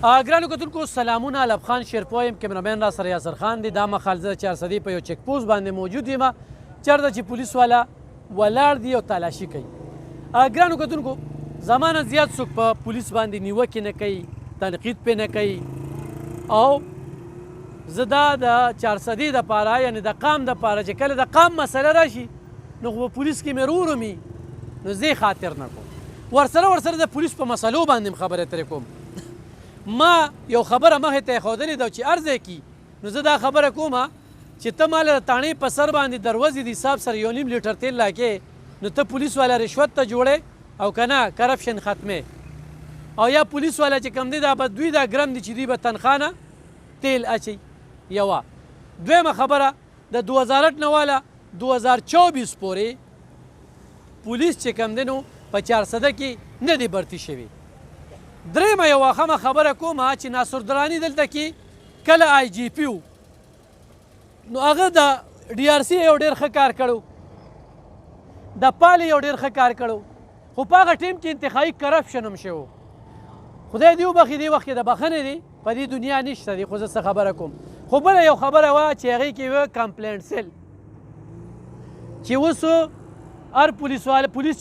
ګرانو کتونکو سلامونه، الب خان شیرپوی یم، کیمرامین را سره یاسر خان دی. دا مهال زه د چارسدي په یو چک پوسټ باندې موجود یم چېرته چې پولیس والا ولاړ دي او تالاشي کوي. ګرانو کتونکو زما نه زیات څوک په پولیس باندې نیوکې نه کوي، تنقید پې نه کوي، او زه دا د چارسدي دپاره یعنې د قام دپاره چې کله د قام مسله راشي نو خو په پولیس کې مې رورومي نو زه خاطر نه کوم. ورسره د پولیس په مسلو باندې م خبرې ترې کوم. ما یو خبره مخې ته ایښودلې ده چې عرض یې کي نو زه دا خبره کومه چې ته ما له تاڼې په سر باندې دروزې د حساب سره 1.5 لیټر تیل راکې نو ته پولیس والا رشوت ته جوړې او که نه کرپشن ختمې، او یا پولیس والا چې کوم دی دا به دوی دا ګرم دي چې دوی به تنخوا نه تیل اچوي. یوه دویمه خبره د 2008 نه واله 2024 پورې پولیس چې کوم دی نو په چارسده کې نه دی برتي شوي. درېیمه یو واخمه خبره کومه چې ناصر دراني دلته کې کله آی جی پي و نو هغه د ډي آر سي یو ډېر ښه کار کړی، د پالې یو ډېر ښه کار کړی، خو په هغه ټیم کې انتخابي کرپشن هم شوی. خدای دې وبخي دې وخت کې د بخښنې دی په دې دنیا نشته دی، خو زه څه خبره کوم. خو بله یو خبره وه چې هغې کې وه کمپلینټ سیل چې اوس هر پولیس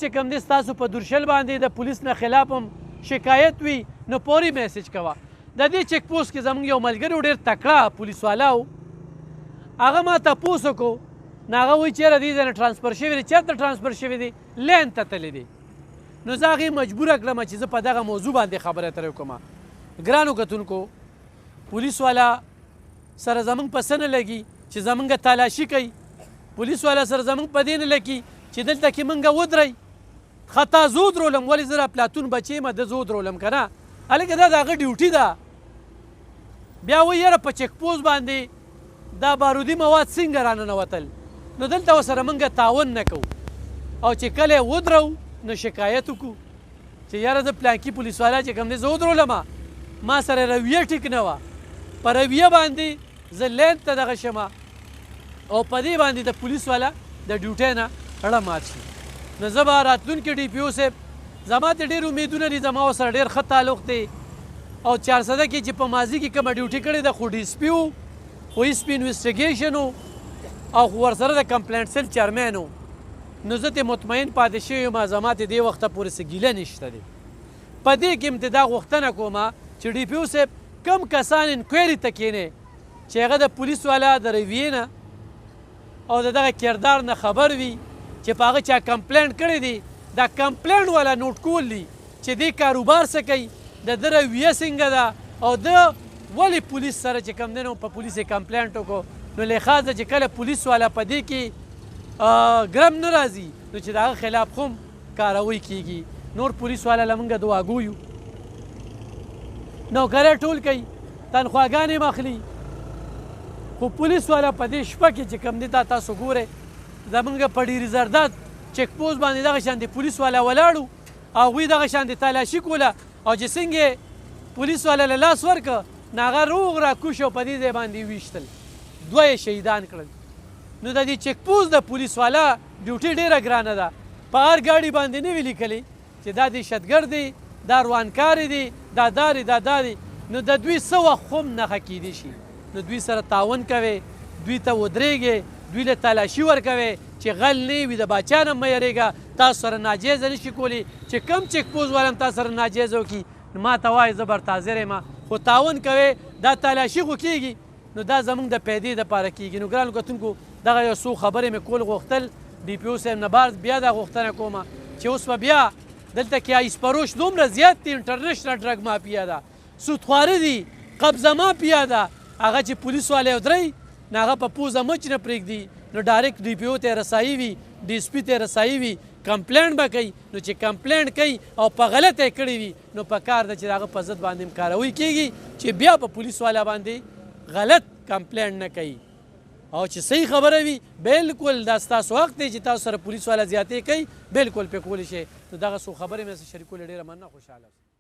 چې کوم دی ستاسو په دورشل باندې د پولیس نه خلاف هم شکایت وي نو پورې میسج کوه. د دې چک پوسټ کې زموږ یو ملګری ډېر تکړه پولیس والا و، هغه ما تپوس وکړو نو هغه وایي چېرې دې ځای نه ټرانسفر شوي دی. چېرته ټرانسفر شوي دی؟ لین ته تللی دی. نو زه هغې مجبوره کړم چې زه په دغه موضوع باندې خبره ترې وکړم. ګرانو کتونکو پولیس والا سره زموږ په څه نه لګي چې زموږ تالاشي کوي، پولیس والا سره زموږ په دې نه لګي چې دلته کې موږ ودرئ. خطا زه ودرولم، ولې زه پلاتون بچی یم ده زه ودرولم که نه هلکه دا د هغه ډیوټي ده. بیا وایي یاره په چک پوسټ باندې دا بارودي مواد څنګه راننوتل، نو دلته ورسره موږ تعاون نه کوو، او چې کله یې ودرو نو شکایت وکړو چې یاره زه پلانکي پولیس والا چې کوم دی زه ودرولم، ما سره رویه ټیک نه وه، په رویه باندې زه لین ته دغه شمه او په دې باندې د پولیس والا د ډیوټۍ نه اړه مات شي. نو زه به راتلونکي ډي پي او صاحب زما ته ډېر امیدونه دي، زما ورسره ډېر ښه تعلق دی، او چارسده کې چې په ماضي کې کومه ډیوټي کړې ده خو ډي اس پي و، خو اس پي انویسټیګیشن و، او ورسره د کمپلینټ سیل چیرمین و. نو زه ترې مطمئن پاتې شوی یم، زما ته دې وخته پورې څه ګیله نشته دی. په دې کې م دا غوښتنه کومه چې ډي پي او صاحب کم کسان انکوایري ته کښېنې چې هغه د پولیس والا د رویې نه او د دغه کردار نه خبر وي چې په هغه چا کمپلینټ کړی دی، دا کمپلینټ والا نوټ کول دي چې دې کاروبار څه کوي، د ده رویه څنګه ده، او ده ولې پولیس سره چې کوم دی نو په پولیس یې کمپلینټ وکړو. نو لحاظه چې کله پولیس والا په دې کې ګرم نه راځي نو چې د هغه خلاف خو هم کاروی کېږي. نور پولیس والا له موږ دعاګو یو، نوکرۍ ټول کوي، تنخواګانې هم اخلي، خو پولیس والا په دې شپه کې چې کوم دی دا تاسو ګورئ زمونږ په ډیري زرداد چک پوسټ باندې دغه شانې پولیس والا ولاړو، هغوی دغه شانې تالاشي کوله، او چې څنګه پولیس والا له لاس ورکړه نو هغه روغ راکوش او په دې ځای باندې ویشتل، دوه یې شهیدان کړل. نو د دې چک پوسټ د پولیس والا ډیوټي ډېره ګرانه ده، په هر ګاډي باندې نه وي لیکلي چې دا دهشتګرد دی، دا روانکارې دی، دا داري دا داري. نو د دوی څه وخت خو هم نښه کیدی شي، نو دوی سره تعاون کوئ، دوی ته ودرېږئ، دوی له تالاشي ورکوئ چې غل نه وي، د باچا نه مه یېرېږه، تاسو سره ناجیزه نشي کولی چې کم چک پوسټ والا هم تاسو سره ناجیزه وکړي نو ما ته وایي زه برتاظر یم. خو تعاون کوئ، دا تالاشي خو کېږي نو دا زموږ د پیدې دپاره کېږي. نو ګرانو کتونکو دغه یو څو خبرې مې کول غوښتل ډي پي او صاحب نه بعد بیا دا غوښتنه کومه چې اوس به بیا دلته کې آیس فروش دومره زیات دي، انټرنیشنل ډرګ مافیا ده، سودخواري دي، قبضه مافیا ده، هغه چې پولیس والا ودرئ نو هغه په پوزه مچ نه پرېږدي نو ډایرکټ ډي پي او ته رسایي وي، ډي اس پي ته رسایي وي، کمپلینټ به کوي. نو چې کمپلینټ کوي او په غلطه یې کړې وي نو په کار ده چې د هغه په ضد باندې هم کاروی کېږي چې بیا په پولیس والا باندې غلط کمپلینټ نه کوي، او چې صحیح خبره وي بالکل دا ستاسو حق دی چې تاسو سره پولیس والا زیاتې کوي، بالکل پې کولی شئ. نو دغه څو خبرې مې سره شریکولې ډېره مننه، خوشحاله اوسئ.